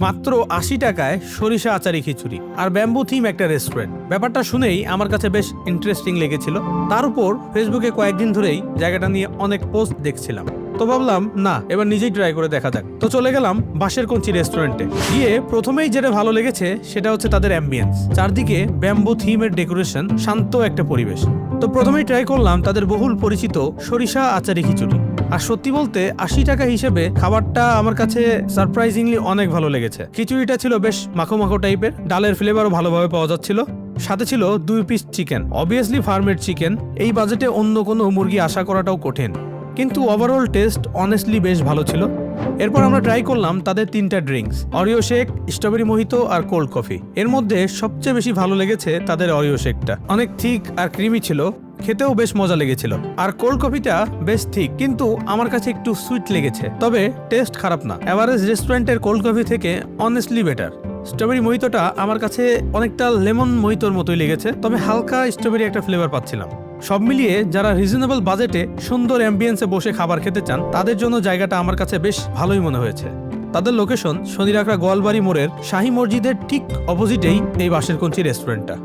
মাত্র ৮০ টাকায় সরিষা আচারি খিচুড়ি আর ব্যাম্বু থিম একটা রেস্টুরেন্ট। ব্যাপারটা শুনেই আমার কাছে বেশ ইন্টারেস্টিং লেগেছিল। তার উপর ফেসবুকে কয়েকদিন ধরেই জায়গাটা নিয়ে অনেক পোস্ট দেখছিলাম, তো ভাবলাম না, এবার নিজেই ট্রাই করে দেখা যাক। তো চলে গেলাম বাঁশেরকঞ্চি রেস্টুরেন্টে। গিয়ে প্রথমেই যেটা ভালো লেগেছে সেটা হচ্ছে তাদের অ্যাম্বিয়েন্স। চারদিকে ব্যাম্বু থিমের ডেকোরেশন, শান্ত একটা পরিবেশ। তো প্রথমেই ট্রাই করলাম তাদের বহুল পরিচিত সরিষা আচারি খিচুড়ি। আর সত্যি বলতে ৮০ টাকা হিসেবে খাবারটা আমার কাছে সারপ্রাইজিংলি অনেক ভালো লেগেছে। খিচুড়িটা ছিল বেশ মাখো মাখো টাইপের, ডালের ফ্লেভারও ভালোভাবে পাওয়া যাচ্ছিল। সাথে ছিল 2 পিস চিকেন, অবভিয়াসলি ফার্মের চিকেন। এই বাজেটে অন্য কোনো মুরগি আশা করাটাও কঠিন, কিন্তু ওভারঅল টেস্ট অনেস্টলি বেশ ভালো ছিল। এরপর আমরা ট্রাই করলাম তাদের 3টা drinks, Oreo shake, strawberry mojito আর কোল্ড কফি। এর মধ্যে সবচেয়ে বেশি ভালো লেগেছে তাদের অরিও শেকটা। অনেক থিক আর ক্রিমি ছিল, খেতেও বেশ মজা লেগেছিল। আর কোল্ড কফিটা বেশ ঠিক, কিন্তু আমার কাছে একটু সুইট লেগেছে। তবে টেস্ট খারাপ না, এভারেজ রেস্টুরেন্টের কোল্ড কফি থেকে অনেস্টলি বেটার। স্ট্রবেরি মোহিতোটা আমার কাছে অনেকটা লেমন মোহিতোর মতোই লেগেছে, তবে হালকা স্ট্রবেরি একটা ফ্লেভার পাচ্ছিলাম। সব মিলিয়ে যারা রিজনেবল বাজেটে সুন্দর অ্যাম্বিয়েন্সে বসে খাবার খেতে চান তাদের জন্য জায়গাটা আমার কাছে বেশ ভালোই মনে হয়েছে। তাদের লোকেশন শনিরাকড়া গোয়ালবাড়ি মোড়ের শাহী মসজিদের ঠিক অপোজিটেই এই বাঁশেরকঞ্চি রেস্টুরেন্টটা।